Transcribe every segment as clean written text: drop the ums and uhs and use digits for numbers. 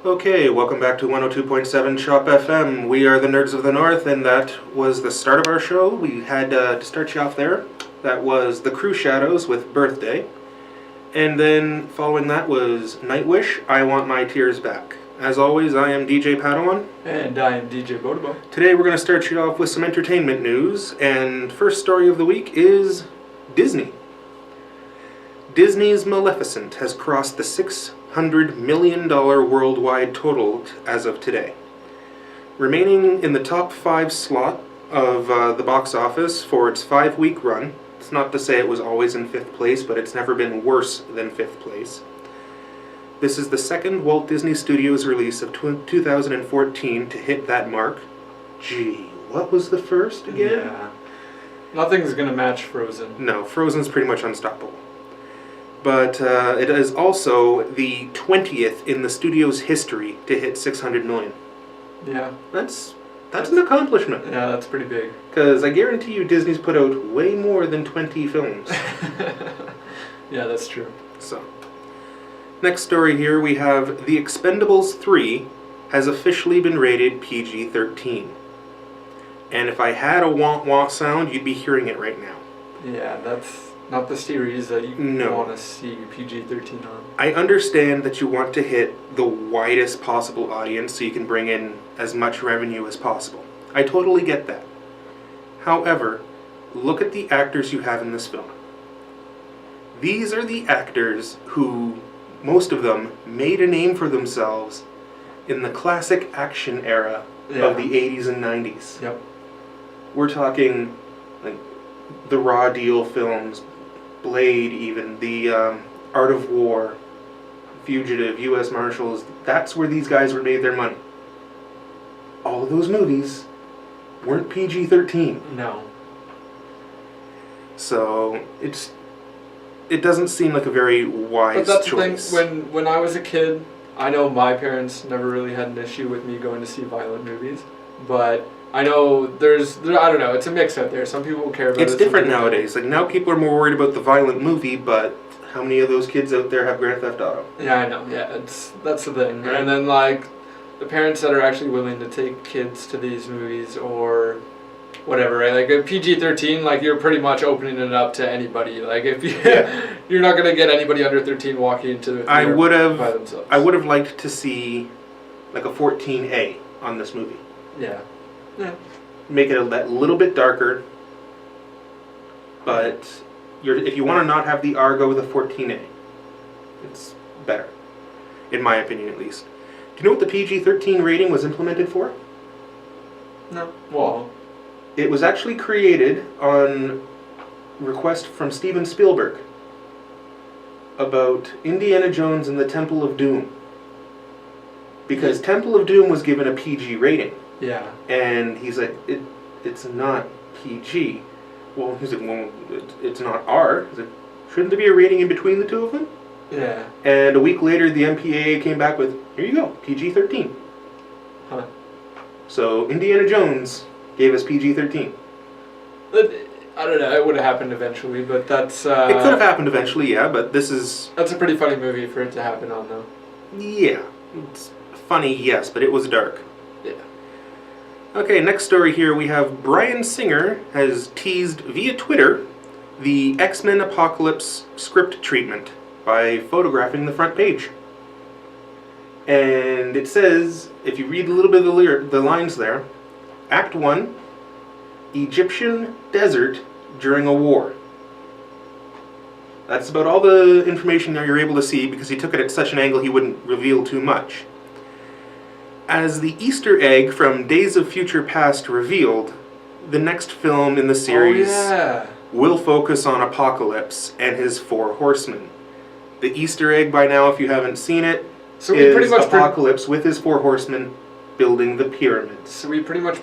Okay, welcome back to 102.7 Shop FM. We are the Nerds of the North, and that was the start of our show. We had to start you off there. That was The Crew Shadows with Birthday. And then following that was Nightwish, I Want My Tears Back. As always, I am DJ Padawan. And I am DJ Bodobo. Today we're going to start you off with some entertainment news, and first story of the week is Disney. Disney's Maleficent has crossed the $600 million worldwide total as of today. Remaining in the top 5 slot of the box office for its 5-week run. It's not to say it was always in 5th place, but it's never been worse than 5th place. This is the second Walt Disney Studios release of 2014 to hit that mark. Gee, what was the first again? Yeah. Nothing's gonna match Frozen. No, Frozen's pretty much unstoppable. But it is also the 20th in the studio's history to hit 600 million. Yeah. That's an accomplishment. Yeah, that's pretty big. Because I guarantee you Disney's put out way more than 20 films. Yeah, that's true. So, next story here we have The Expendables 3 has officially been rated PG-13. And if I had a wah-wah sound, you'd be hearing it right now. Yeah, that's not the series that you want to see PG-13 on. I understand that you want to hit the widest possible audience so you can bring in as much revenue as possible. I totally get that. However, look at the actors you have in this film. These are the actors who, most of them, made a name for themselves in the classic action era of the 80s and 90s. Yep. We're talking like the Raw Deal films, Blade even, the Art of War, Fugitive, U.S. Marshals. That's where these guys were made their money. All of those movies weren't PG-13. No. So it doesn't seem like a very wise choice. But that's the thing, when I was a kid, I know my parents never really had an issue with me going to see violent movies, but I know I don't know, it's a mix out there. Some people care about it. It's different nowadays. Like, now people are more worried about the violent movie, but how many of those kids out there have Grand Theft Auto? Yeah, I know. Yeah, that's the thing. Right. And then, like, the parents that are actually willing to take kids to these movies or whatever, right? Like, a PG-13, like, you're pretty much opening it up to anybody. Like, if you, you're not going to get anybody under 13 walking into the theater by themselves. I would have liked to see, like, a 14A on this movie. Yeah. Yeah. Make it a little bit darker, but if you want to not have the R, go with a 14A. It's better, in my opinion at least. Do you know what the PG-13 rating was implemented for? No. Well, it was actually created on request from Steven Spielberg about Indiana Jones and the Temple of Doom. Because Temple of Doom was given a PG rating. Yeah. And he's like, it's not PG. Well, he's like, well, it's not R. He's like, shouldn't there be a rating in between the two of them? Yeah. And a week later, the MPAA came back with, here you go, PG-13. Huh. So Indiana Jones gave us PG-13. I don't know, it would have happened eventually, but that's... it could have happened eventually, yeah, but this is... That's a pretty funny movie for it to happen on, though. Yeah. It's funny, yes, but it was dark. Yeah. Okay, next story here we have Bryan Singer has teased via Twitter the X-Men Apocalypse script treatment by photographing the front page. And it says, if you read a little bit of the lines there, Act 1, Egyptian desert during a war. That's about all the information that you're able to see because he took it at such an angle he wouldn't reveal too much. As the Easter egg from Days of Future Past revealed, the next film in the series will focus on Apocalypse and his 4 horsemen. The Easter egg by now, if you haven't seen it, so we pretty much Apocalypse with his 4 horsemen building the pyramids. So we pretty much...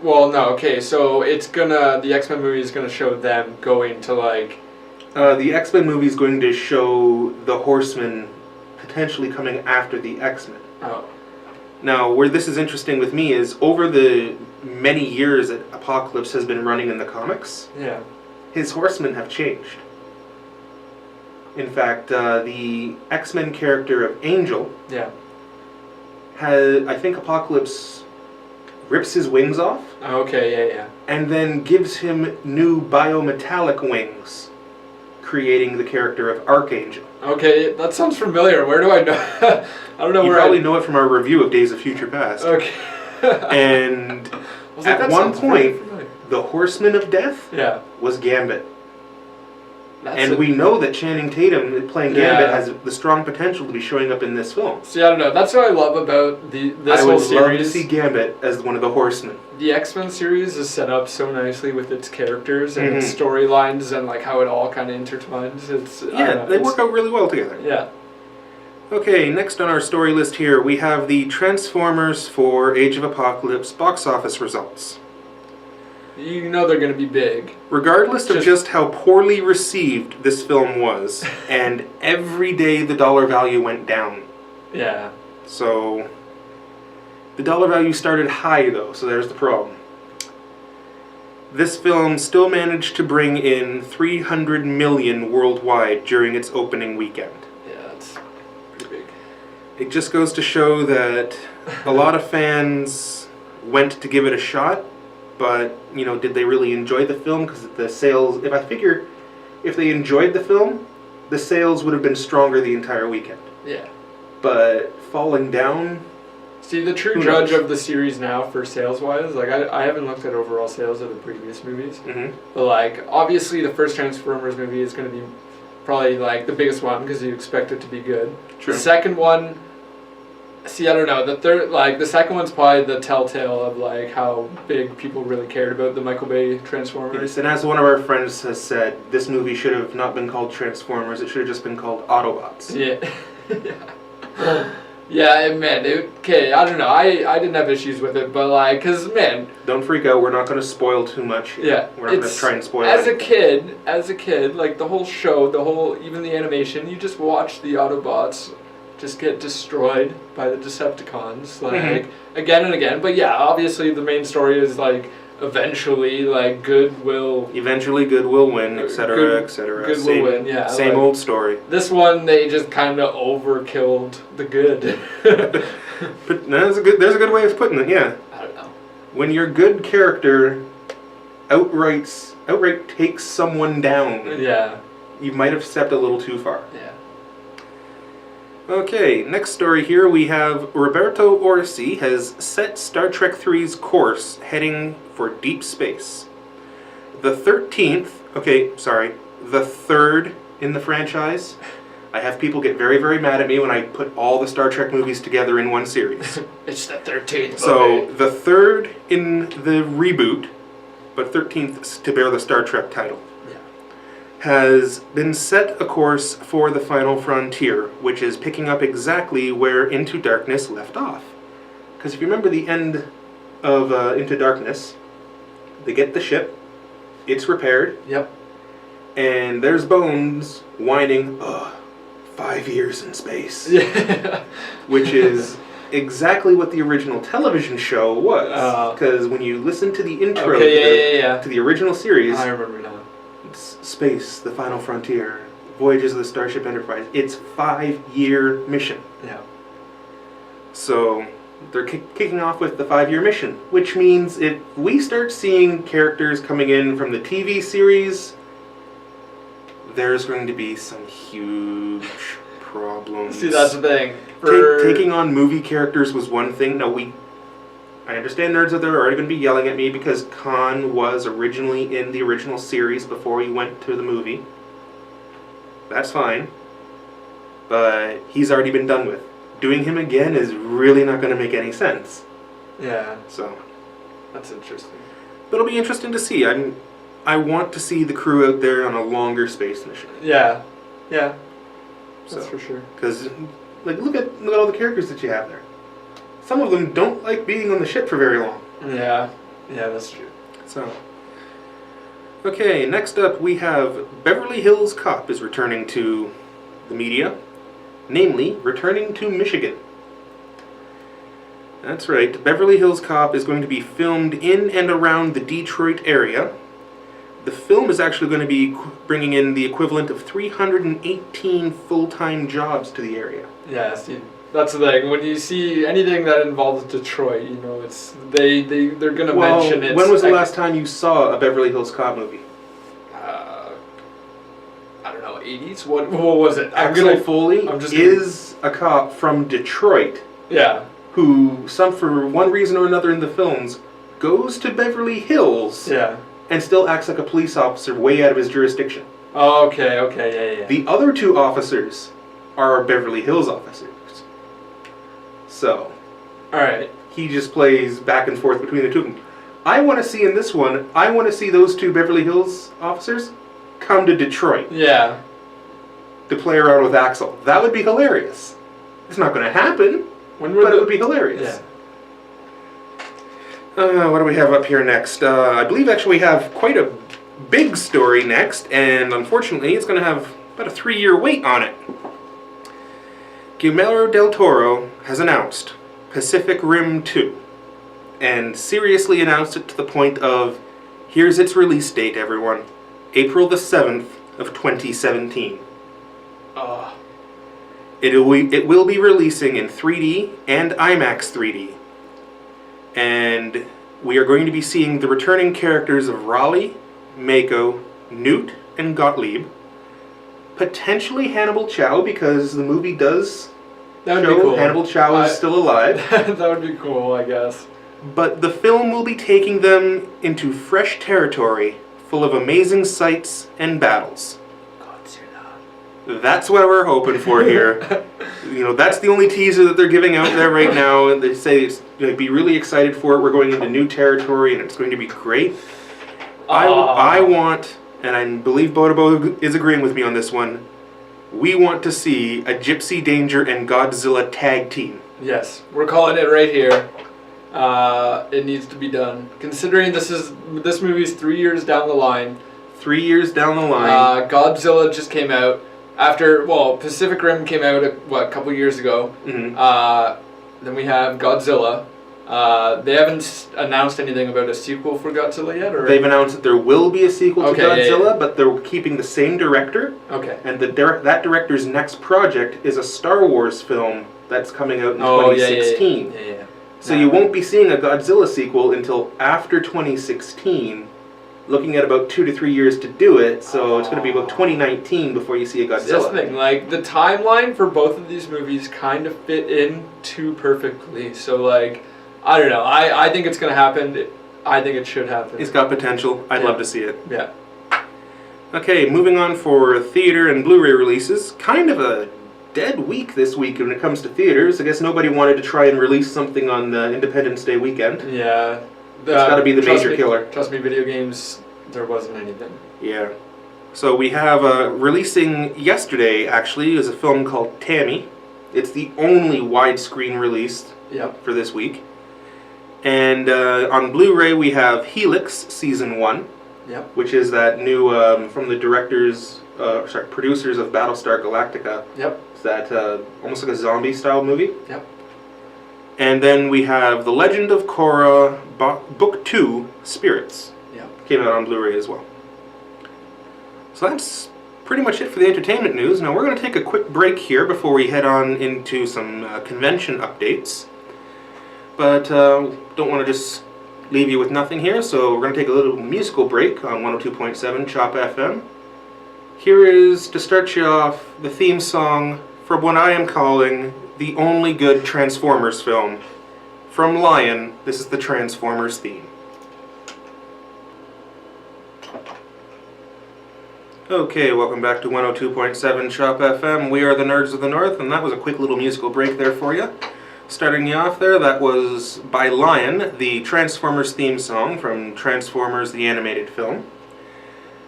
well, no, okay, so it's gonna... The X-Men movie is gonna show them going to, like... the X-Men movie is going to show the horsemen potentially coming after the X-Men. Oh. Now, where this is interesting with me is, over the many years that Apocalypse has been running in the comics, his horsemen have changed. In fact, the X-Men character of Angel I think Apocalypse rips his wings off. Okay, yeah. And then gives him new biometallic wings, creating the character of Archangel. Okay, that sounds familiar. Where do I know? I don't know You where. probably know it from our review of Days of Future Past. Okay. And at one point, the Horseman of Death was Gambit. And we know that Channing Tatum playing Gambit has the strong potential to be showing up in this film. See, I don't know. That's what I love about this whole series. I would love to see Gambit as one of the Horsemen. The X-Men series is set up so nicely with its characters and its storylines and like how it all kind of intertwines. They work out really well together. Yeah. Okay, next on our story list here, we have the Transformers 4 Age of Apocalypse box office results. You know they're going to be big. Regardless of just how poorly received this film was, and every day the dollar value went down. Yeah. So, the dollar value started high though, so there's the problem. This film still managed to bring in $300 million worldwide during its opening weekend. Yeah, that's pretty big. It just goes to show that a lot of fans went to give it a shot, but, you know, did they really enjoy the film? Because the sales, if they enjoyed the film, the sales would have been stronger the entire weekend. Yeah. But falling down... See, the true judge of the series now for sales-wise, like, I haven't looked at overall sales of the previous movies. But, like, obviously the first Transformers movie is going to be probably, like, the biggest one because you expect it to be good. True. The second one... See, I don't know. The second one's probably the telltale of like how big people really cared about the Michael Bay Transformers. Yes, and as one of our friends has said, this movie should have not been called Transformers. It should have just been called Autobots. Yeah. Yeah, man. Okay, I don't know. I didn't have issues with it, but like, cause man. Don't freak out. We're not going to spoil too much here. Yeah. We're not going to try and spoil As anything. a kid, like the whole show, even the animation, you just watch the Autobots just get destroyed by the Decepticons, like, again and again. But yeah, obviously the main story is, like, eventually, like, good will win, etc., etc. Good will win, yeah. Same like, old story. This one, they just kind of overkilled the good. But no, there's a good way of putting it, yeah. I don't know. When your good character outright takes someone down, you might have stepped a little too far. Yeah. Okay, next story here we have Roberto Orsi has set Star Trek III's course heading for deep space. The 3rd in the franchise. I have people get very, very mad at me when I put all the Star Trek movies together in one series. It's the 13th. So, the 3rd in the reboot, but 13th to bear the Star Trek title, has been set a course for the final frontier, which is picking up exactly where Into Darkness left off. Because if you remember the end of Into Darkness, they get the ship, it's repaired, and there's Bones whining, 5 years in space. Which is exactly what the original television show was. Because when you listen to the intro to the original series, I remember now. Space, the final frontier, Voyages of the Starship Enterprise. It's 5-year mission. Yeah. So they're kicking off with the 5-year mission, which means if we start seeing characters coming in from the TV series, there's going to be some huge problems. See, that's the thing. Taking on movie characters was one thing. Now I understand nerds out there are already going to be yelling at me because Khan was originally in the original series before he went to the movie. That's fine. But he's already been done with. Doing him again is really not going to make any sense. Yeah. So. That's interesting. But it'll be interesting to see. I want to see the crew out there on a longer space mission. Yeah. Yeah. That's for sure. Because, like, look at all the characters that you have there. Some of them don't like being on the ship for very long. Yeah, that's true. So, okay, next up we have Beverly Hills Cop is returning to the media, namely, returning to Michigan. That's right, Beverly Hills Cop is going to be filmed in and around the Detroit area. The film is actually going to be bringing in the equivalent of 318 full-time jobs to the area. Yeah, see, That's the thing. When you see anything that involves Detroit, you know, they're gonna mention it. When was the last time you saw a Beverly Hills Cop movie? I don't know, 80s. What was it? Axel Foley is a cop from Detroit. Yeah. Who, for one reason or another in the films, goes to Beverly Hills. Yeah. And still acts like a police officer way out of his jurisdiction. Oh, okay, yeah. The other two officers are Beverly Hills officers. So, alright. He just plays back and forth between the two of them. I want to see in this one, I want to see those two Beverly Hills officers come to Detroit. Yeah. To play around with Axel. That would be hilarious. It's not going to happen, but it would be hilarious. Yeah. What do we have up here next? I believe actually we have quite a big story next, and unfortunately it's going to have about a 3-year wait on it. Guillermo del Toro has announced Pacific Rim 2, and seriously announced it to the point of, here's its release date, everyone. April the 7th of 2017. It will be releasing in 3D and IMAX 3D. And we are going to be seeing the returning characters of Raleigh, Mako, Newt, and Gottlieb. Potentially Hannibal Chow, because the movie does show cool. Hannibal Chow is still alive. That would be cool, I guess. But the film will be taking them into fresh territory, full of amazing sights and battles. That's what we're hoping for here. You know, that's the only teaser that they're giving out there right now. And they say it's going to be really excited for it. We're going into new territory, and it's going to be great. I want, and I believe Bodobo is agreeing with me on this one, we want to see a Gypsy Danger and Godzilla tag team. Yes, we're calling it right here. It needs to be done. Considering this movie's 3 years down the line. 3 years down the line. Godzilla just came out. Pacific Rim came out a couple years ago. Mm-hmm. Then we have Godzilla. They haven't announced anything about a sequel for Godzilla yet, or they've announced that there will be a sequel to Godzilla, but they're keeping the same director. Okay. And that director's next project is a Star Wars film that's coming out in 2016. Yeah. So you won't be seeing a Godzilla sequel until after 2016. Looking at about 2 to 3 years to do it, so it's going to be about 2019 before you see a Godzilla. That's the thing, like, the timeline for both of these movies kind of fit in too perfectly, so, like, I don't know, I think it's going to happen, I think it should happen. It's got potential, I'd love to see it. Yeah. Okay, moving on for theater and Blu-ray releases, kind of a dead week this week when it comes to theaters. I guess nobody wanted to try and release something on Independence Day weekend. Yeah. It's got to be the major killer. Trust me, video games, there wasn't anything. Yeah. So we have releasing yesterday, actually, is a film called Tammy. It's the only widescreen release for this week. And on Blu-ray we have Helix Season 1, which is that new, from the producers of Battlestar Galactica. It's that almost like a zombie-style movie. And then we have The Legend of Korra, Book 2, Spirits. Came out on Blu-ray as well. So that's pretty much it for the entertainment news. Now we're going to take a quick break here before we head on into some convention updates. But don't want to just leave you with nothing here, so we're going to take a little musical break on 102.7 Chop FM. Here is, to start you off, the theme song for what I am calling the only good Transformers film. From Lion, this is the Transformers theme. Okay, welcome back to 102.7 Chop FM. We are the Nerds of the North, and that was a quick little musical break there for you. Starting you off there, that was by Lion, the Transformers theme song from Transformers the Animated Film.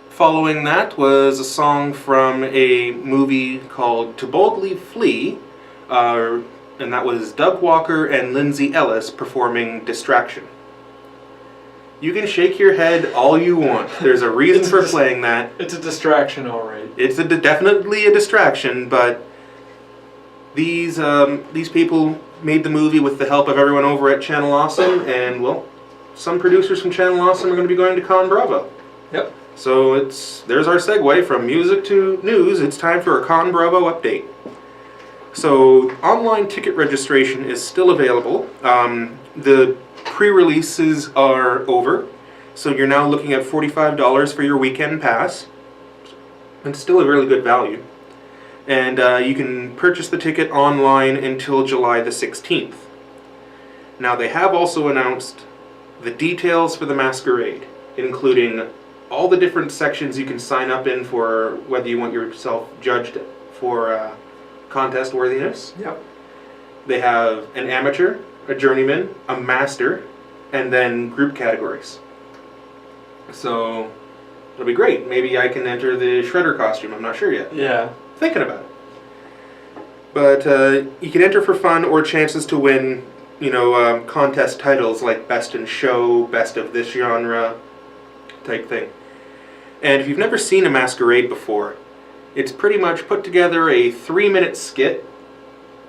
Following that was a song from a movie called To Boldly Flee, and that was Doug Walker and Lindsay Ellis performing Distraction. You can shake your head all you want. There's a reason for playing that. It's a distraction, all right. It's definitely a distraction, but these people made the movie with the help of everyone over at Channel Awesome, and, well, some producers from Channel Awesome are going to be going to ConBravo. Yep. So there's our segue from music to news. It's time for a ConBravo update. So online ticket registration is still available. The pre-releases are over, so you're now looking at $45 for your weekend pass. It's still a really good value. And you can purchase the ticket online until July the 16th. Now they have also announced the details for the masquerade, including all the different sections you can sign up in for whether you want yourself judged for contest worthiness. Yep. They have an amateur, a journeyman, a master, and then group categories. So it'll be great. Maybe I can enter the Shredder costume. I'm not sure yet. Yeah. Thinking about it. But you can enter for fun or chances to win, contest titles like Best in Show, Best of this genre type thing. And if you've never seen a masquerade before, it's pretty much put together a 3-minute skit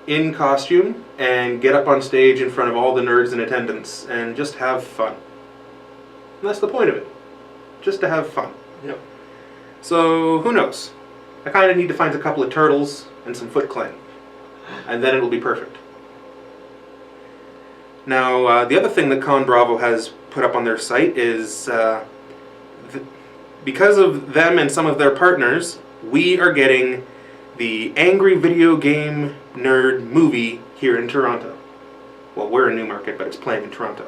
in costume and get up on stage in front of all the nerds in attendance and just have fun. And that's the point of it. Just to have fun. Yep. So, who knows? I kind of need to find a couple of turtles and some Foot Clan. And then it'll be perfect. Now, the other thing that ConBravo has put up on their site is because of them and some of their partners, we are getting the Angry Video Game Nerd movie here in Toronto. Well, we're in Newmarket, but it's playing in Toronto.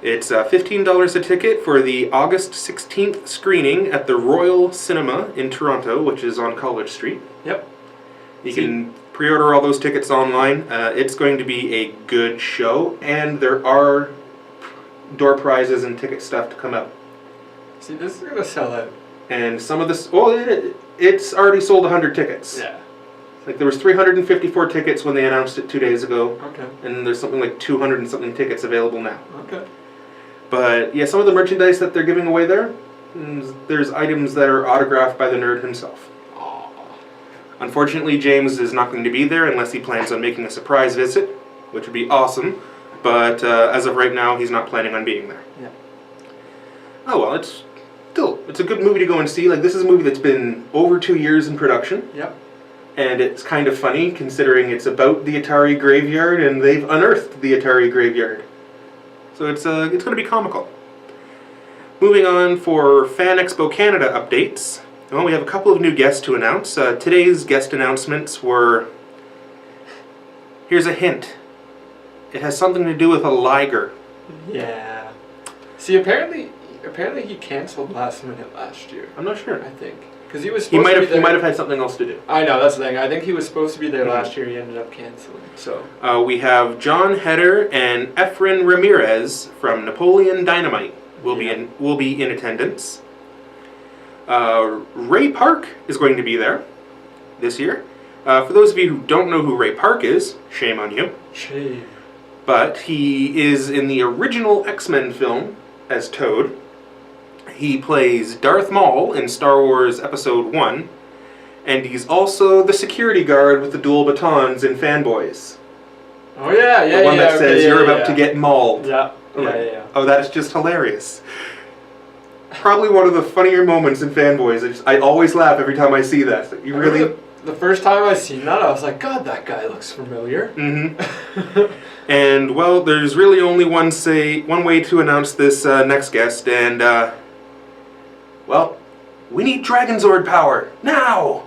It's $15 a ticket for the August 16th screening at the Royal Cinema in Toronto, which is on College Street. Yep. You can pre-order all those tickets online. It's going to be a good show, and there are door prizes and ticket stuff to come out. See, this is going to sell out. And some of this, it's already sold 100 tickets. Yeah. Like there was 354 tickets when they announced it 2 days ago. Okay. And there's something like 200 and something tickets available now. Okay. But yeah, some of the merchandise that they're giving away there's items that are autographed by the nerd himself. Aww. Unfortunately, James is not going to be there unless he plans on making a surprise visit, which would be awesome. But as of right now, he's not planning on being there. Yeah. Oh well, it's a good movie to go and see. Like, this is a movie that's been over 2 years in production. Yep. And it's kind of funny considering it's about the Atari graveyard and they've unearthed the Atari graveyard. So it's going to be comical. Moving on for Fan Expo Canada updates. Well, we have a couple of new guests to announce. Today's guest announcements were... Here's a hint. It has something to do with a liger. Yeah. See, apparently he canceled last minute last year. I'm not sure. I think. Because he was He supposed might to be have. there. He might have had something else to do. I know, that's the thing. I think he was supposed to be there last year. He ended up canceling. So We have John Heder and Efren Ramirez from Napoleon Dynamite will be in attendance. Ray Park is going to be there this year. For those of you who don't know who Ray Park is, shame on you. Shame. But he is in the original X-Men film as Toad. He plays Darth Maul in Star Wars Episode 1, and he's also the security guard with the dual batons in Fanboys. Oh yeah, yeah, the one that says you're about to get mauled. Yeah, Right. yeah. Oh, that is just hilarious. Probably one of the funnier moments in Fanboys. I always laugh every time I see that. You really... The first time I seen that, I was like, God, that guy looks familiar. Mm-hmm. And, well, there's really only one way to announce this next guest, and, well, we need Dragonzord power, now!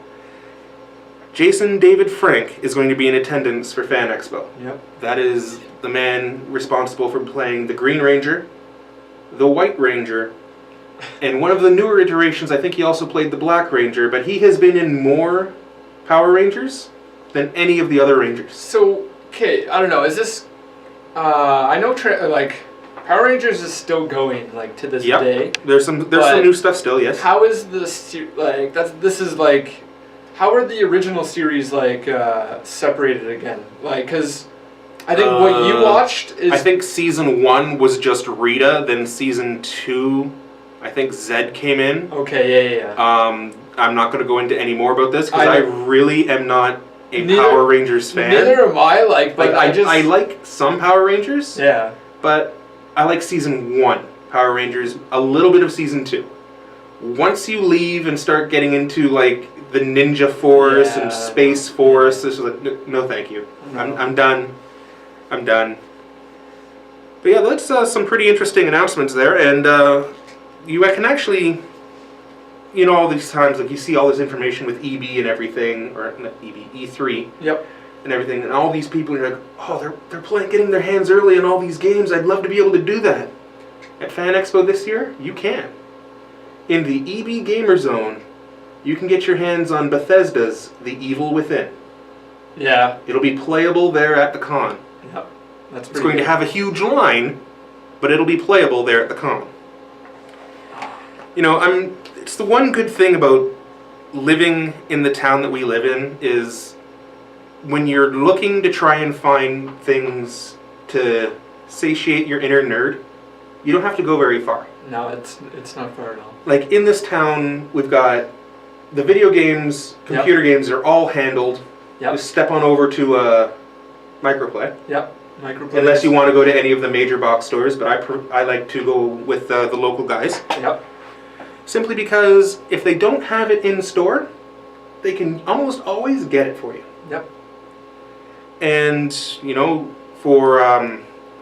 Jason David Frank is going to be in attendance for Fan Expo. Yep. That is the man responsible for playing the Green Ranger, the White Ranger, and one of the newer iterations, I think he also played the Black Ranger, but he has been in more Power Rangers than any of the other Rangers. So, okay, I don't know, is this... I know, Power Rangers is still going, to this day. There's some new stuff still, yes. How is how are the original series, separated again? Because I think what you watched is... I think Season 1 was just Rita, then Season 2, I think Zed came in. Okay, yeah. I'm not going to go into any more about this, because I really am not a Power Rangers fan. Neither am I, I like some Power Rangers. Yeah. But I like Season 1 Power Rangers, a little bit of Season 2. Once you leave and start getting into, the Ninja Force and Yeah. Space Force. This is like, no, thank you. No. I'm done. I'm done. But yeah, that's some pretty interesting announcements there, and you can actually, you know, all these times like you see all this information with EB and everything, or not EB, E3. Yep. And everything, and all these people are like, oh, they're playing, getting their hands early on all these games. I'd love to be able to do that. At Fan Expo this year, you can. In the EB Gamer Zone, you can get your hands on Bethesda's The Evil Within. Yeah. It'll be playable there at the con. Yep. That's It's going to have a huge line, but it'll be playable there at the con. You know, it's the one good thing about living in the town that we live in is when you're looking to try and find things to satiate your inner nerd, you don't have to go very far. No, it's not far at all. Like in this town, we've got the video games, computer games are all handled. Yep. Just step on over to Microplay. Yep. Microplay. Unless you want to go to any of the major box stores, but I like to go with the local guys. Yep. Simply because if they don't have it in store, they can almost always get it for you. Yep. And, you know, for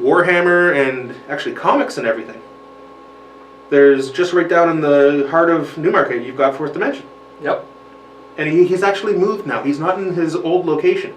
Warhammer and actually comics and everything, there's just right down in the heart of Newmarket, you've got 4th Dimension. Yep. And he's actually moved now. He's not in his old location.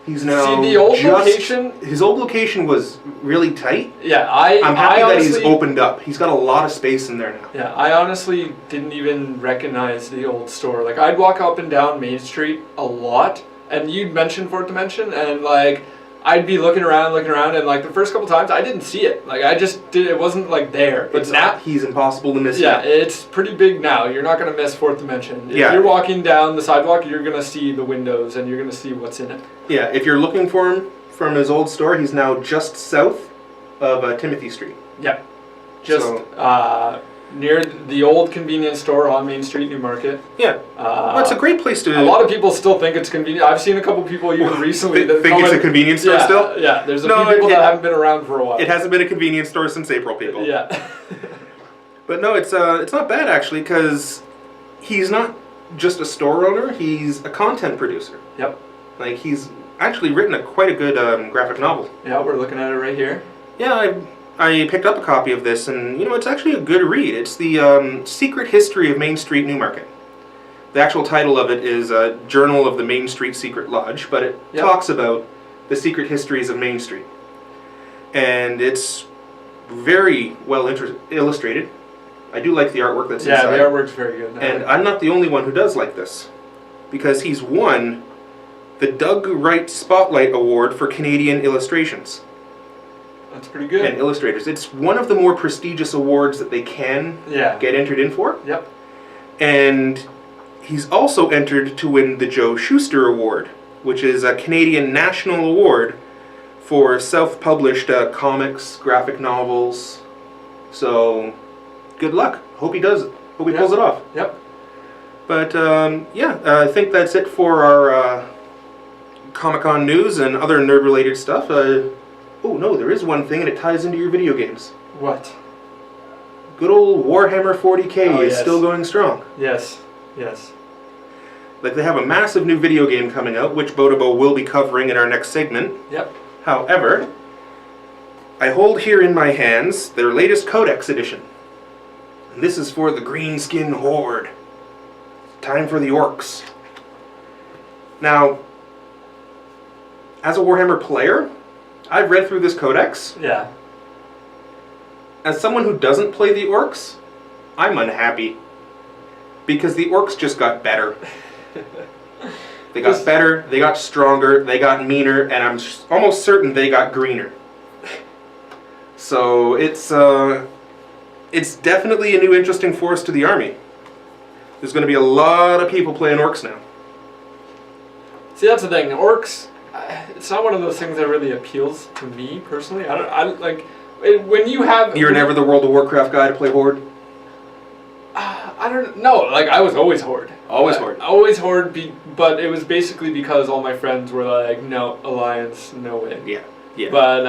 He's now See, the old location... His old location was really tight. Yeah, I'm happy that honestly, he's opened up. He's got a lot of space in there now. Yeah, I honestly didn't even recognize the old store. Like, I'd walk up and down Main Street a lot, and you'd mention 4th Dimension, and like, I'd be looking around, and like the first couple times, I didn't see it. Like, I just did. It wasn't like there. But now he's impossible to miss. Yeah, it's pretty big now. You're not gonna miss 4th Dimension. If you're walking down the sidewalk, you're gonna see the windows, and you're gonna see what's in it. Yeah, if you're looking for him from his old store, he's now just south of Timothy Street. Yep. Just near the old convenience store on Main Street, Newmarket. Yeah. Well, it's a great place to... A lot of people still think it's convenient. I've seen a couple people even recently that think it's a convenience store still? Yeah, there's a few people that haven't been around for a while. It hasn't been a convenience store since April, people. Yeah. But no, it's not bad actually, because he's not just a store owner, he's a content producer. Yep. Like, he's actually written quite a good graphic novel. Yeah, we're looking at it right here. Yeah, I picked up a copy of this, and, you know, it's actually a good read. It's the Secret History of Main Street Newmarket. The actual title of it is Journal of the Main Street Secret Lodge, but it talks about the secret histories of Main Street. And it's very well illustrated. I do like the artwork that's inside. Yeah, the artwork's very good. And I'm not the only one who does like this, because he's won the Doug Wright Spotlight Award for Canadian illustrations. That's pretty good. And illustrators. It's one of the more prestigious awards that they can get entered in for. Yep. And he's also entered to win the Joe Shuster Award, which is a Canadian national award for self-published comics, graphic novels. So, good luck. Hope he does it. Hope he pulls it off. Yep. But, I think that's it for our Comic-Con news and other nerd-related stuff. Oh, no, there is one thing, and it ties into your video games. What? Good old Warhammer 40K is still going strong. Yes, yes. Like, they have a massive new video game coming out, which Botobo will be covering in our next segment. Yep. However, I hold here in my hands their latest Codex edition. And this is for the Greenskin Horde. Time for the Orks. Now, as a Warhammer player, I've read through this Codex. Yeah. As someone who doesn't play the Orks, I'm unhappy. Because the Orks just got better. They got better, they got stronger, they got meaner, and I'm almost certain they got greener. So it's definitely a new interesting force to the army. There's going to be a lot of people playing Orks now. See, that's the thing. Orks, it's not one of those things that really appeals to me personally. When you have... You're never the World of Warcraft guy to play Horde? I don't know. Like, I was always Horde. Always Horde. Always Horde, but it was basically because all my friends were like, no, Alliance, no way. Yeah. But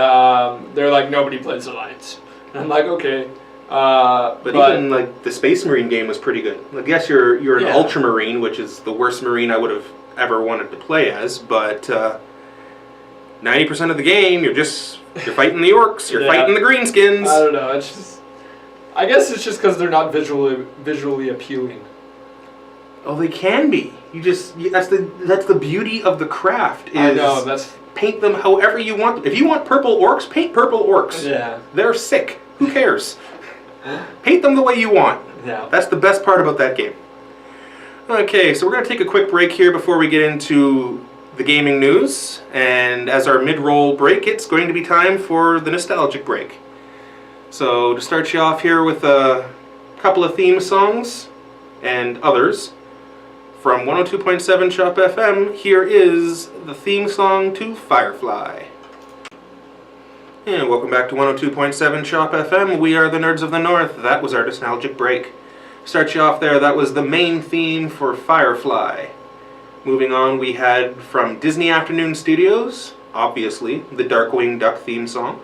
they're like, nobody plays Alliance. And I'm like, okay. But even like the Space Marine game was pretty good. I guess you're an Ultramarine, which is the worst Marine I would have ever wanted to play as. But 90% of the game, you're fighting the Orks, you're fighting the Greenskins. I don't know. I guess it's just because they're not visually appealing. Oh, they can be. That's the beauty of the craft. Is I know, paint them however you want them. If you want purple Orks, paint purple Orks. Yeah. They're sick. Who cares? Paint them the way you want. Yeah. That's the best part about that game. Okay, so we're going to take a quick break here before we get into the gaming news. And as our mid-roll break, it's going to be time for the nostalgic break. So to start you off here with a couple of theme songs and others from 102.7 Shop FM, here is the theme song to Firefly. And welcome back to 102.7 Shop FM. We are the Nerds of the North. That was our nostalgic break. Start you off there, that was the main theme for Firefly. Moving on, we had from Disney Afternoon Studios, obviously, the Darkwing Duck theme song.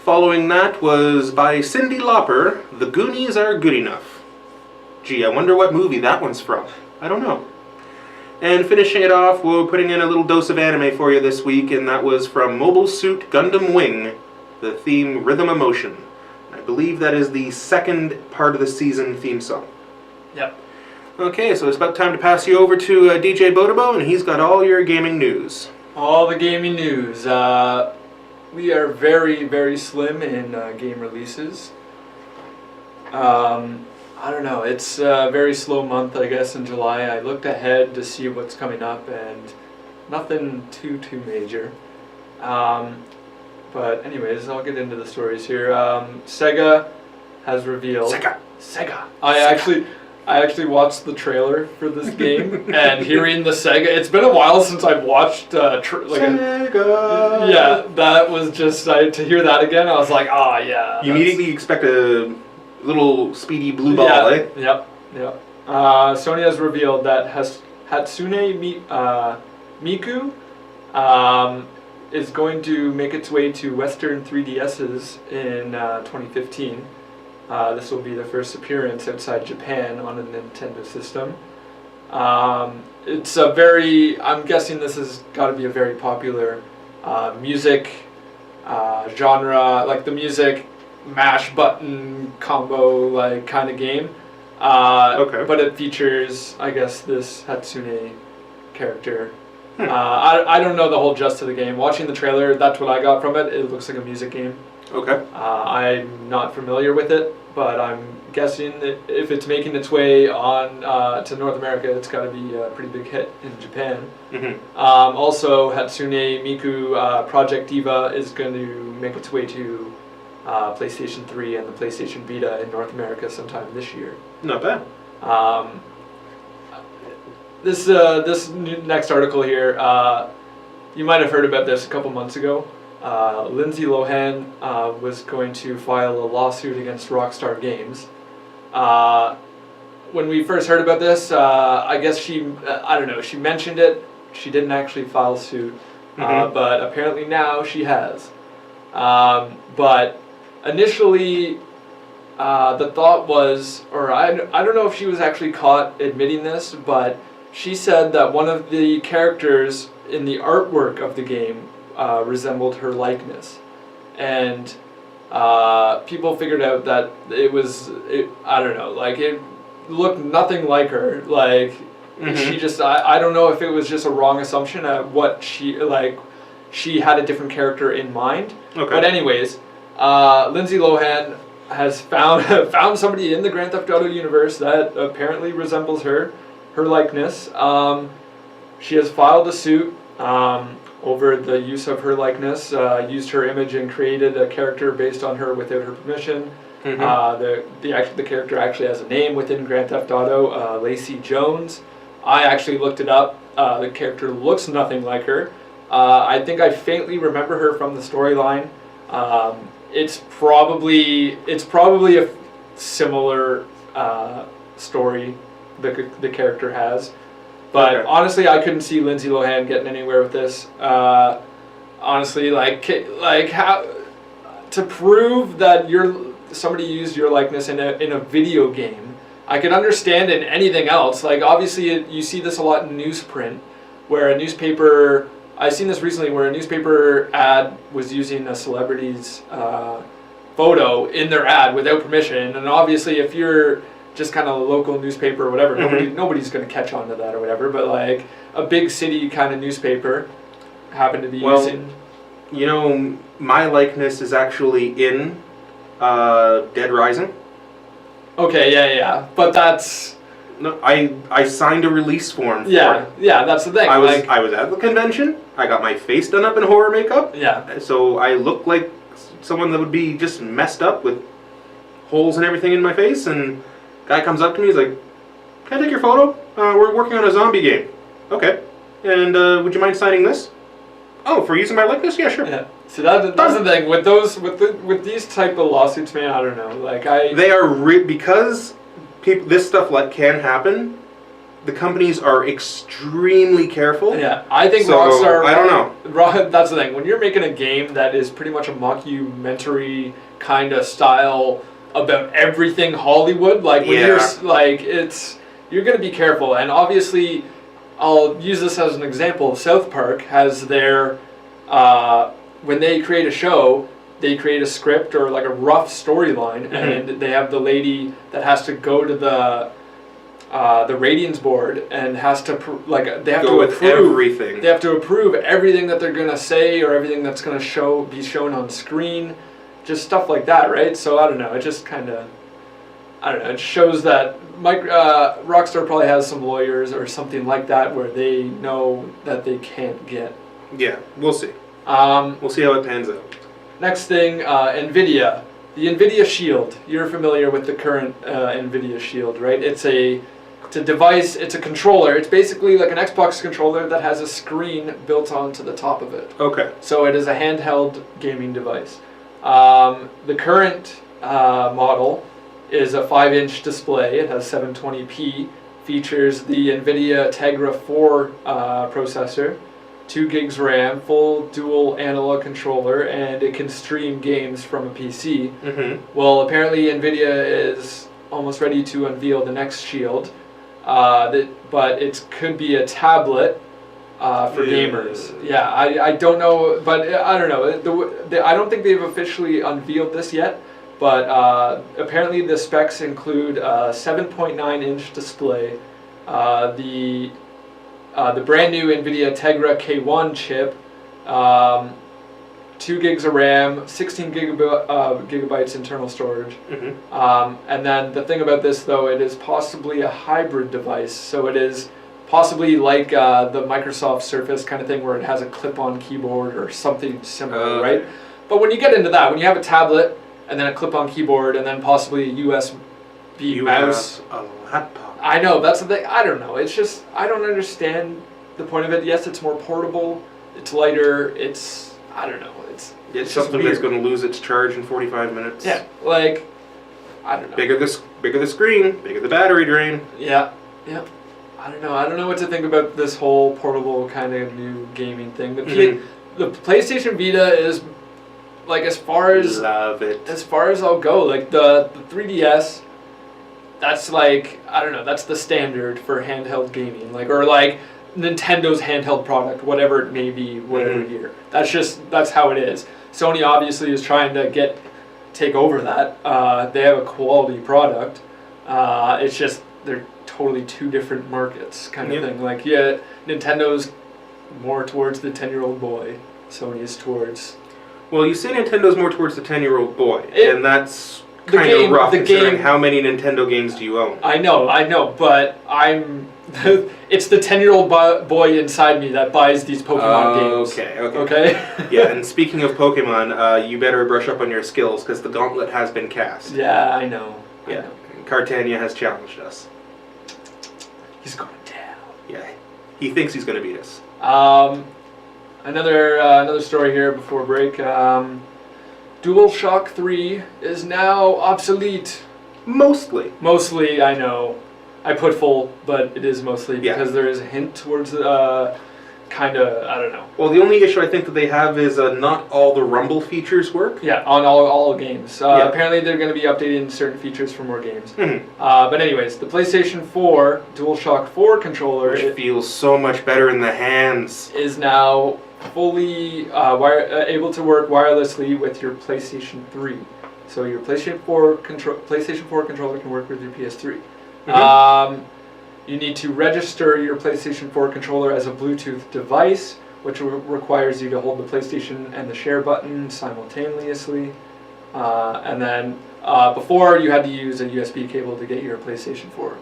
Following that was by Cyndi Lauper, The Goonies Are Good Enough. Gee, I wonder what movie that one's from. I don't know. And finishing it off, we're putting in a little dose of anime for you this week, and that was from Mobile Suit Gundam Wing, the theme Rhythm Emotion. I believe that is the second part of the season theme song. Yep. Okay, so it's about time to pass you over to DJ Bodobo, and he's got all your gaming news. All the gaming news. We are very, very slim in game releases. I don't know, it's a very slow month, I guess, in July. I looked ahead to see what's coming up, and nothing too major. But anyways, I'll get into the stories here. Sega has revealed... Sega! I actually watched the trailer for this game, and hearing the Sega... It's been a while since I've watched... Sega! Yeah, that was just... to hear that again, I was like, yeah. You immediately expect a little speedy blue ball, eh? Yep. Sony has revealed that Hatsune Miku is going to make its way to Western 3DSs in 2015. This will be the first appearance outside Japan on a Nintendo system. It's a very... I'm guessing this has got to be a very popular music genre, like the music mash button combo like kind of game. Okay. But it features, I guess, this Hatsune character. I don't know the whole gist of the game. Watching the trailer, that's what I got from it. It looks like a music game. Okay. I'm not familiar with it, but I'm guessing that if it's making its way on to North America, it's got to be a pretty big hit in Japan. Mm-hmm. Also, Hatsune Miku Project Diva is going to make its way to PlayStation 3 and the PlayStation Vita in North America sometime this year. Not bad. This next article here, you might have heard about this a couple months ago. Lindsay Lohan was going to file a lawsuit against Rockstar Games. When we first heard about this, I guess she mentioned it. She didn't actually file suit, but apparently now she has. But initially, the thought was, or I don't know if she was actually caught admitting this, but she said that one of the characters in the artwork of the game resembled her likeness, and people figured out that it looked nothing like her. Like she just, I don't know if it was just a wrong assumption at what she had a different character in mind. Okay. But anyways, Lindsay Lohan has found somebody in the Grand Theft Auto universe that apparently resembles her likeness. She has filed a suit over the use of her likeness, used her image and created a character based on her without her permission. The character actually has a name within Grand Theft Auto, Lacey Jones. I actually looked it up. The character looks nothing like her. I think I faintly remember her from the storyline. It's probably a similar story the character has, but honestly, I couldn't see Lindsay Lohan getting anywhere with this. Honestly, like how to prove that you're somebody used your likeness in a video game, I could understand in anything else. Like obviously you see this a lot in newsprint, where a newspaper, I've seen this recently where a newspaper ad was using a celebrity's photo in their ad without permission, and obviously if you're just kind of a local newspaper or whatever, nobody's going to catch on to that or whatever, but like a big city kind of newspaper happened to be using... You know, my likeness is actually in Dead Rising. Okay, yeah, but that's... No, I signed a release form for it. Yeah, that's the thing. I was at the convention, I got my face done up in horror makeup. Yeah. So I look like someone that would be just messed up with holes and everything in my face, and guy comes up to me, he's like, "Can I take your photo? We're working on a zombie game." "Okay. And would you mind signing this?" "Oh, for using my likeness? Yeah, sure." Yeah. So that's the thing with those with these type of lawsuits, man. I don't know. Like they are because this stuff can happen. The companies are extremely careful. Yeah, I think so, Rockstar... I don't know. That's the thing. When you're making a game that is pretty much a mockumentary kind of style about everything Hollywood, like when you're like you're gonna be careful. And obviously, I'll use this as an example. South Park has their when they create a show, they create a script or like a rough storyline, and they have the lady that has to go to the ratings board and has to they have to approve everything. They have to approve everything that they're gonna say or everything that's gonna be shown on screen, just stuff like that, right? So I don't know. It just kind of, I don't know. It shows that Rockstar probably has some lawyers or something like that where they know that they can't get. Yeah, we'll see. We'll see how it pans out. Next thing, NVIDIA. The NVIDIA Shield. You're familiar with the current NVIDIA Shield, right? It's a device, it's a controller. It's basically like an Xbox controller that has a screen built onto the top of it. Okay. So it is a handheld gaming device. The current model is a 5-inch display. It has 720p, features the NVIDIA Tegra 4 processor, 2 gigs RAM, full dual analog controller, and it can stream games from a PC. Well, apparently NVIDIA is almost ready to unveil the next Shield, but it could be a tablet for gamers. Yeah, I don't know, but I don't know. I don't think they've officially unveiled this yet, but apparently the specs include a 7.9-inch display, the brand new NVIDIA Tegra K1 chip, 2 gigs of RAM, 16 gigabytes internal storage. And then the thing about this, though, it is possibly a hybrid device. So it is possibly like the Microsoft Surface kind of thing where it has a clip-on keyboard or something similar, right? But when you get into that, when you have a tablet and then a clip-on keyboard and then possibly a USB mouse. A laptop. I know, that's the thing. I don't know. It's just, I don't understand the point of it. Yes, it's more portable. It's lighter. It's, I don't know. It's something that's going to lose its charge in 45 minutes. Yeah, like, I don't know. Bigger the screen, bigger the battery drain. Yeah. I don't know. I don't know what to think about this whole portable kind of new gaming thing. The PlayStation Vita is, like, as far as I'll go. Like the 3DS. That's like, I don't know, that's the standard for handheld gaming. Like, or like Nintendo's handheld product, whatever it may be, whatever year. That's how it is. Sony obviously is trying to take over that. They have a quality product. It's just, they're totally two different markets kind of thing. Like, yeah, Nintendo's more towards the 10-year-old boy. Sony's towards... Well, you say Nintendo's more towards the 10-year-old boy, and that's... kind of rough considering how many Nintendo games do you own. I know, but it's the 10-year-old boy inside me that buys these Pokemon games. Okay? Yeah, and speaking of Pokemon, you better brush up on your skills because the gauntlet has been cast. Yeah, I know. Yeah, Cartania has challenged us. He's going down. Yeah, he thinks he's going to beat us. Another story here before break. DualShock 3 is now obsolete. Mostly, I know. I put full, but it is mostly because there is a hint towards kind of, I don't know. Well, the only issue I think that they have is not all the rumble features work. Yeah, on all games. Yeah. Apparently they're going to be updating certain features for more games. Mm-hmm. But anyways, the PlayStation 4 DualShock 4 controller... Which feels so much better in the hands. ...is now fully able to work wirelessly with your PlayStation 3. So your PlayStation 4 controller can work with your PS3. Mm-hmm. You need to register your PlayStation 4 controller as a Bluetooth device, which requires you to hold the PlayStation and the share button simultaneously. And then before, you had to use a USB cable to get your PlayStation 4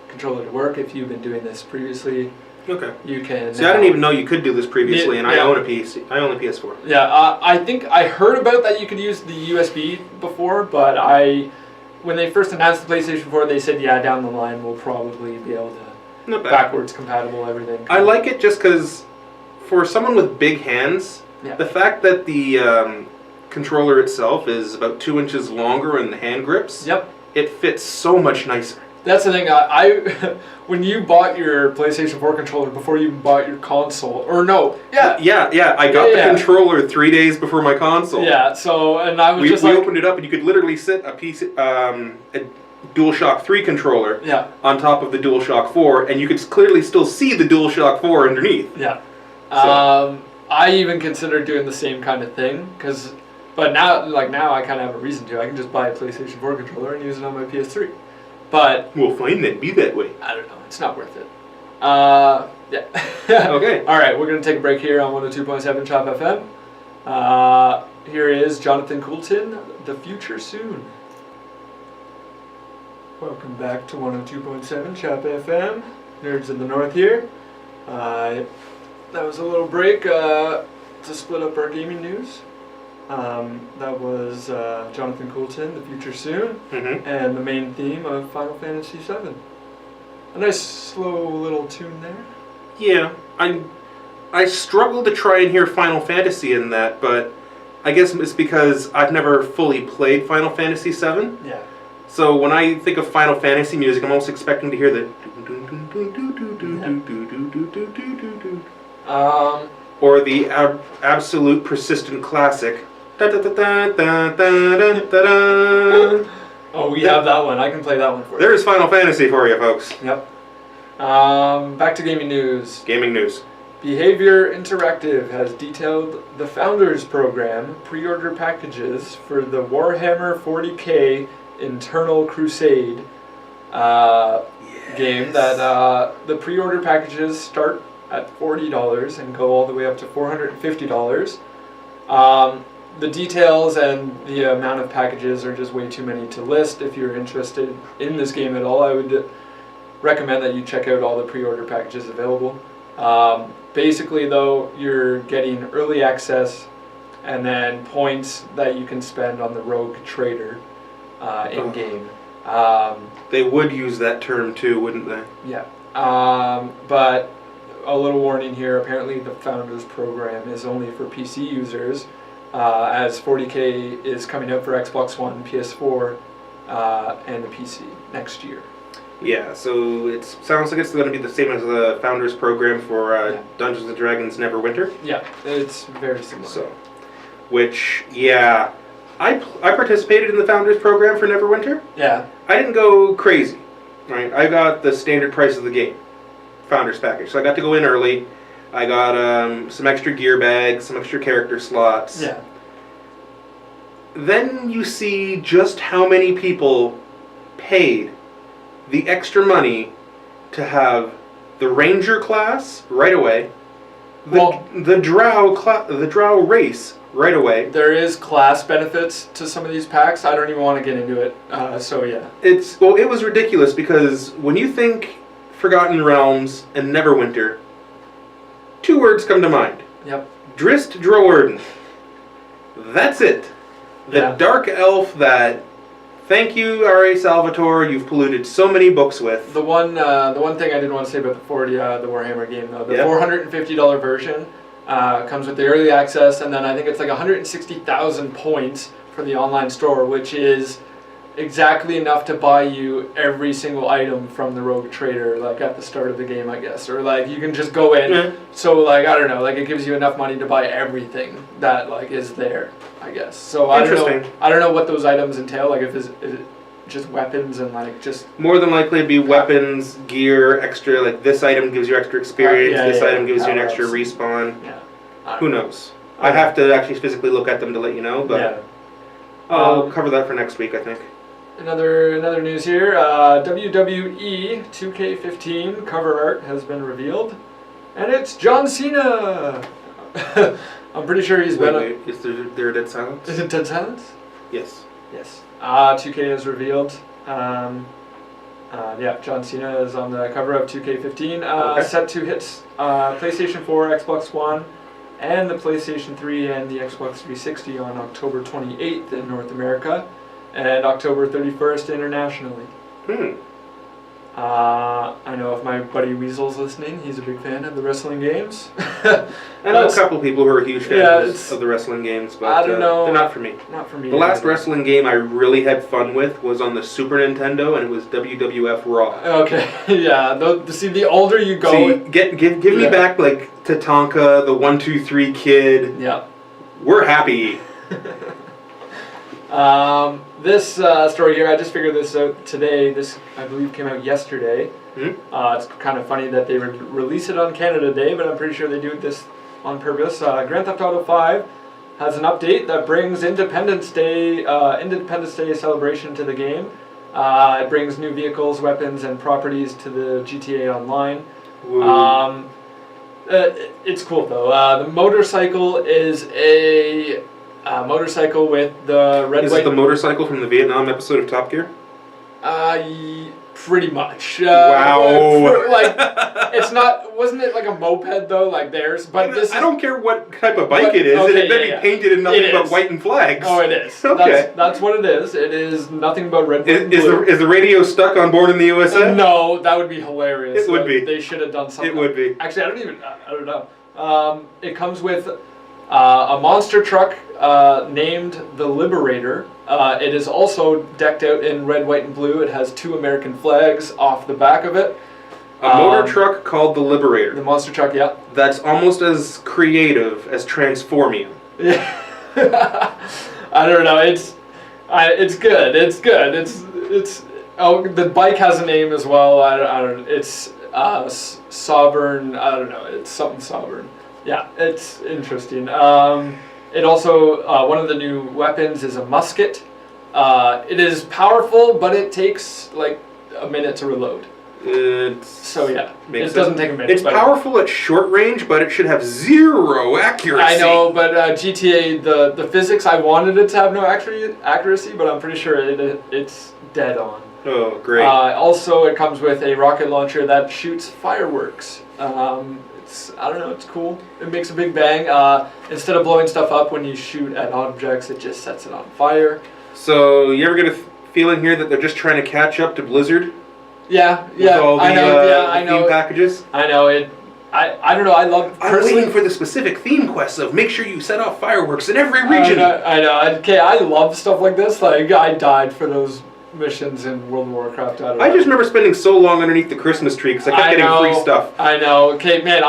controller to work. If you've been doing this previously, okay, you can. See, I didn't even know you could do this previously, and I own a PC. I own a PS4. Yeah, I think I heard about that you could use the USB before, but when they first announced the PlayStation 4, they said, yeah, down the line we'll probably be able to backwards compatible everything. I like it just because for someone with big hands, the fact that the controller itself is about 2 inches longer in the hand grips, it fits so much nicer. That's the thing. When you bought your PlayStation 4 controller before you bought your console, or no, I got the controller 3 days before my console. Yeah, so and I was we opened it up and you could literally sit a DualShock 3 controller on top of the DualShock 4, and you could clearly still see the DualShock 4 underneath. Yeah. So. I even considered doing the same kind of thing but now I kind of have a reason to. I can just buy a PlayStation 4 controller and use it on my PS3. But well, fine then. Be that way. I don't know. It's not worth it. Yeah. Okay. All right. We're going to take a break here on 102.7 Chop FM. Here is Jonathan Coulton, The Future Soon. Welcome back to 102.7 Chop FM. Nerds in the North here. That was a little break to split up our gaming news. That was Jonathan Coulton, The Future Soon, and the main theme of Final Fantasy VII. A nice slow little tune there. Yeah, I struggle to try and hear Final Fantasy in that, but I guess it's because I've never fully played Final Fantasy VII. Yeah. So when I think of Final Fantasy music, I'm almost expecting to hear the or the absolute persistent classic. Oh, we have that one. I can play that one for you. There's Final Fantasy for you, folks. Yep. Back to gaming news. Gaming news. Behavior Interactive has detailed the Founders Program pre-order packages for the Warhammer 40k Internal Crusade game. That the pre-order packages start at $40 and go all the way up to $450. The details and the amount of packages are just way too many to list. If you're interested in this game at all, I would recommend that you check out all the pre-order packages available. Basically though, you're getting early access and then points that you can spend on the Rogue Trader in-game. They would use that term too, wouldn't they? Yeah. But a little warning here, apparently the Founders Program is only for PC users, as 40k is coming out for Xbox One, PS4, and the PC next year. Yeah, so it sounds like it's going to be the same as the Founders Program for Dungeons & Dragons Neverwinter. Yeah, it's very similar. So, which, yeah, I participated in the Founders Program for Neverwinter. Yeah. I didn't go crazy, right? I got the standard price of the game. Founders package. So I got to go in early. I got some extra gear bags, some extra character slots. Yeah. Then you see just how many people paid the extra money to have the Ranger class right away, the Drow race right away. There is class benefits to some of these packs. I don't even want to get into it. So yeah. It was ridiculous because when you think Forgotten Realms and Neverwinter, 2 words come to mind. Yep. Drizzt Do'Urden. That's it. The dark elf that, thank you, R.A. Salvatore, you've polluted so many books with. The one thing I did want to say about the Warhammer game though, the $450 version comes with the early access, and then I think it's like 160,000 points for the online store, which is exactly enough to buy you every single item from the rogue trader, like at the start of the game, I guess, or like you can just go in. So like I don't know, like it gives you enough money to buy everything that like is there, I guess. So I don't know what those items entail. Like if is it just weapons and like just more than likely it'd be weapons, gear, extra. Like this item gives you extra experience. This item gives you an extra respawn. Yeah. Who knows? I have to actually physically look at them to let you know, but I'll cover that for next week, I think. Another news here, WWE 2K15 cover art has been revealed, and it's John Cena! I'm pretty sure he's been... Wait, is there a dead silence? Is it dead silence? Yes. Yes. 2K has revealed. Yeah, John Cena is on the cover of 2K15, set to hit PlayStation 4, Xbox One, and the PlayStation 3 and the Xbox 360 on October 28th in North America. And October 31st internationally. I know if my buddy Weasel's listening, he's a big fan of the wrestling games. I know a couple people who are huge fans of the wrestling games, but I don't know. They're not for me. Not for me. The last wrestling game I really had fun with was on the Super Nintendo, and it was WWF Raw. Okay, yeah. See, the older you go... See, give me back, like, Tatanka, the 1-2-3 Kid. Yeah. We're happy. This story here, I just figured this out today. This, I believe, came out yesterday. It's kind of funny that they release it on Canada Day, but I'm pretty sure they do this on purpose. Grand Theft Auto 5 has an update that brings Independence Day celebration to the game. It brings new vehicles, weapons, and properties to the GTA Online. It's cool though. The motorcycle is a motorcycle with the red. Is it the motorcycle from the Vietnam episode of Top Gear? Pretty much. Wow. Like, it's not. Wasn't it like a moped though, like theirs? But this. I don't care what type of bike it is. Okay, it better be painted in nothing but white and flags. Oh, it is. Okay. That's what it is. It is nothing but red. White, and blue. Is the radio stuck on Born in the USA? No, that would be hilarious. It would be. They should have done something. It would be. Actually, I don't know. It comes with a monster truck named the Liberator. It is also decked out in red, white, and blue. It has 2 American flags off the back of it. A motor truck called the Liberator. The monster truck, yeah. That's almost as creative as Transformium. Yeah. I don't know. It's good. It's good. It's. Oh, the bike has a name as well. I don't. It's Sovereign. I don't know. It's something Sovereign. Yeah, it's interesting. It also, one of the new weapons is a musket. It is powerful, but it takes like a minute to reload. It doesn't take a minute. It's powerful at short range, but it should have 0 accuracy. I know, but GTA, the physics, I wanted it to have no accuracy, but I'm pretty sure it's dead on. Oh, great. Also, it comes with a rocket launcher that shoots fireworks. I don't know, it's cool. It makes a big bang. Instead of blowing stuff up when you shoot at objects, it just sets it on fire. So, you ever get a feeling here that they're just trying to catch up to Blizzard? Yeah, with all the, I know. Theme packages? I know, I don't know, I'm waiting for the specific theme quests of make sure you set off fireworks in every region. I know. Okay, I love stuff like this. Like, I died for those missions in World of Warcraft. I just remember spending so long underneath the Christmas tree because I kept getting free stuff. I know. Okay, man.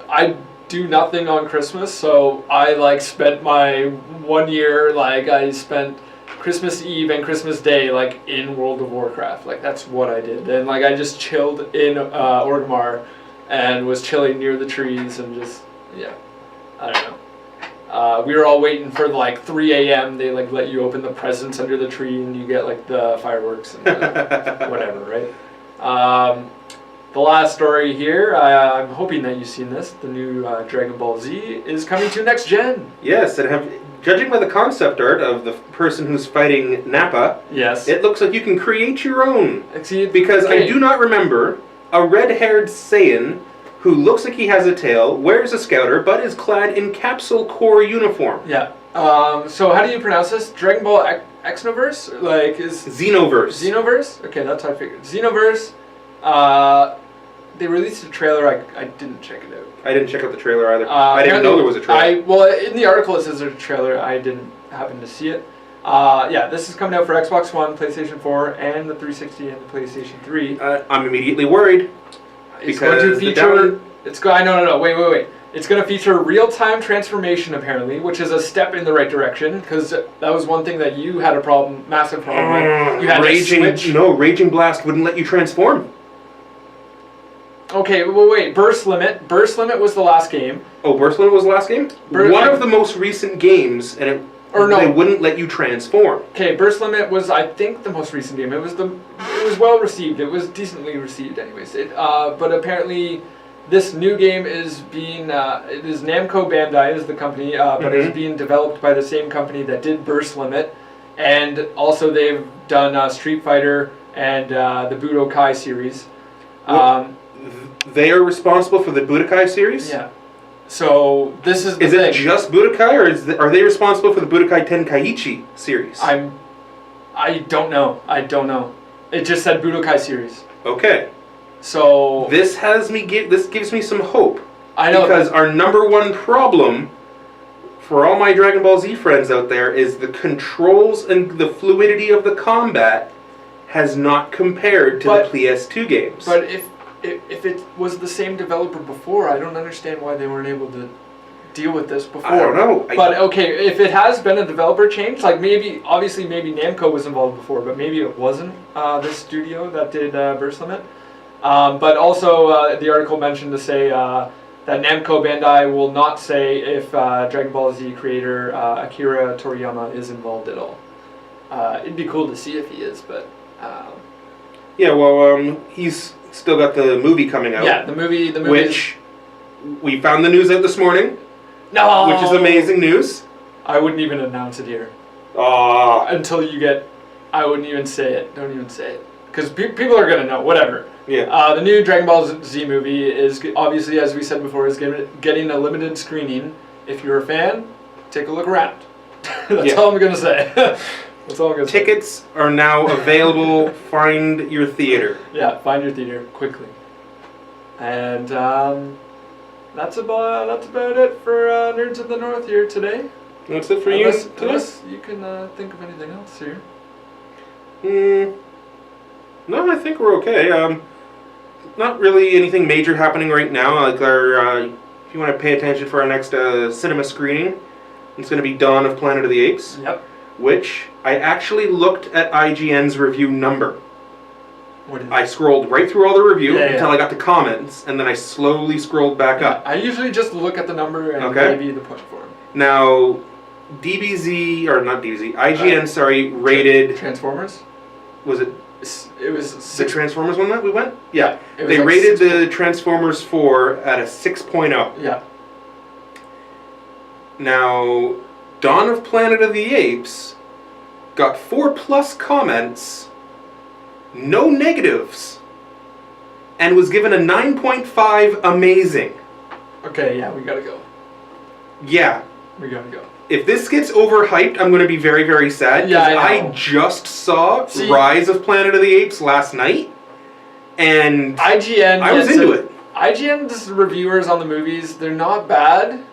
I do nothing on Christmas, so I like spent my 1 year. Like I spent Christmas Eve and Christmas Day like in World of Warcraft. Like that's what I did, and like I just chilled in Orgrimmar and was chilling near the trees and just I don't know. We were all waiting for like 3 a.m. They like let you open the presents under the tree and you get like the fireworks and whatever, right? The last story here, I'm hoping that you've seen this. The new Dragon Ball Z is coming to next gen. Yes, and judging by the concept art of the person who's fighting Nappa, yes, it looks like you can create your own. See, because I do not remember a red-haired Saiyan who looks like he has a tail, wears a scouter, but is clad in Capsule Corps uniform. Yeah. So how do you pronounce this? Dragon Ball Xenoverse? Like is Xenoverse. Xenoverse? Okay, that's how I figured. Xenoverse. They released a trailer. I didn't check it out. I didn't check out the trailer either. I didn't know there was a trailer. Well, in the article it says there's a trailer. I didn't happen to see it. Yeah, this is coming out for Xbox One, PlayStation 4, and the 360 and the PlayStation 3. I'm immediately worried. It's going to feature... No, wait. It's going to feature real-time transformation, apparently, which is a step in the right direction, because that was one thing that you had massive problem with. You had to switch. No, Raging Blast wouldn't let you transform. Okay, well, wait. Burst Limit. Burst Limit was the last game. Oh, Burst Limit was the last game? One of the most recent games, and they wouldn't let you transform. Okay, Burst Limit was, I think, the most recent game. It was well received. It was decently received, anyways. But apparently, this new game is being it is Namco Bandai is the company, but it's being developed by the same company that did Burst Limit, and also they've done Street Fighter and the Budokai series. They are responsible for the Budokai series? Yeah. So this is the thing. Is it just Budokai, or are they responsible for the Budokai Tenkaichi series? I don't know. It just said Budokai series. Okay. So this gives me some hope. I know, because our number one problem for all my Dragon Ball Z friends out there is the controls and the fluidity of the combat has not compared to the PS2 games. But if it was the same developer before, I don't understand why they weren't able to deal with this before. I don't know. But okay, if it has been a developer change, like maybe Namco was involved before, but maybe it wasn't this studio that did Burst Limit. But also the article mentioned to say that Namco Bandai will not say if Dragon Ball Z creator Akira Toriyama is involved at all. It'd be cool to see if he is, but... yeah, well, he's still got the movie coming out. Yeah, the movie which we found the news out this morning. No! Which is amazing news. I wouldn't even announce it here. Until you get... I wouldn't even say it. Don't even say it. Because people are going to know. Whatever. Yeah. The new Dragon Ball Z movie is, obviously, as we said before, is getting a limited screening. If you're a fan, take a look around. That's all I'm going to say. That's all I'm going to say. Tickets are now available. Find your theater. Yeah, find your theater quickly. And that's about it for Nerds of the North here today. That's it for you today? Unless you can think of anything else here. No, I think we're okay. Not really anything major happening right now. Like if you want to pay attention for our next cinema screening, it's going to be Dawn of Planet of the Apes. Yep. Which I actually looked at IGN's review number. I scrolled right through all the review until I got to comments, and then I slowly scrolled back up. I usually just look at the number and maybe the point for it. Now, IGN, rated... Transformers? Was it... It was the Transformers one that we went? Yeah. They rated the Transformers 4 at a 6.0. Yeah. Now, Dawn of Planet of the Apes got 4+ comments, no negatives, and was given a 9.5 amazing. Okay, yeah, we gotta go. Yeah. We gotta go. If this gets overhyped, I'm going to be very, very sad. Yeah, I just saw Rise of Planet of the Apes last night, and IGN. I was into it. IGN's reviewers on the movies, they're not bad.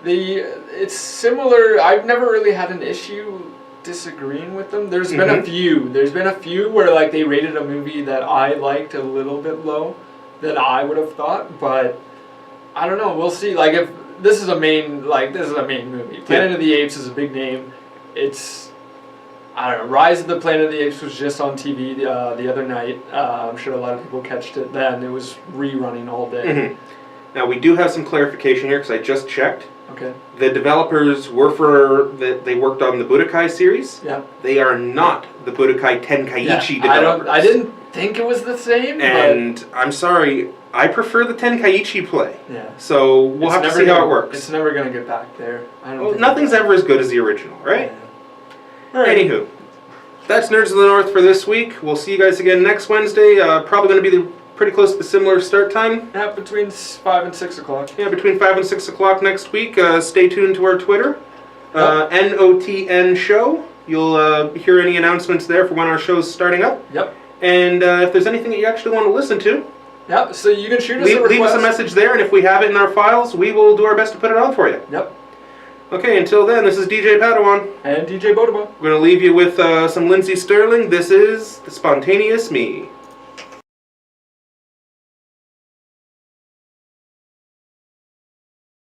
It's similar. I've never really had an issue disagreeing with them. There's been a few. There's been a few where like they rated a movie that I liked a little bit low than I would have thought, but I don't know. We'll see. Like if this is a main movie. Planet of the Apes is a big name. It's, I don't know, Rise of the Planet of the Apes was just on TV the other night. I'm sure a lot of people catched it then. It was rerunning all day. Now we do have some clarification here because I just checked. Okay. The developers they worked on the Budokai series. Yeah. They are not the Budokai Tenkaichi developers. I didn't think it was the same. And I'm sorry, I prefer the Tenkaichi play. Yeah. So we'll have to see how it works. It's never going to get back there. Nothing's ever as good as the original, right? Yeah. All right. Anywho, that's Nerds of the North for this week. We'll see you guys again next Wednesday. Probably going to be pretty close to the similar start time. Yeah, between 5 and 6 o'clock. Yeah, between 5 and 6 o'clock next week. Stay tuned to our Twitter, NOTN Show. You'll hear any announcements there for when our show's starting up. Yep. And if there's anything that you actually want to listen to, yep. So you can shoot us a request. Leave us a message there, and if we have it in our files, we will do our best to put it on for you. Yep. Okay, until then, this is DJ Padawan. And DJ Bodaba. We're going to leave you with some Lindsey Sterling. This is The Spontaneous Me.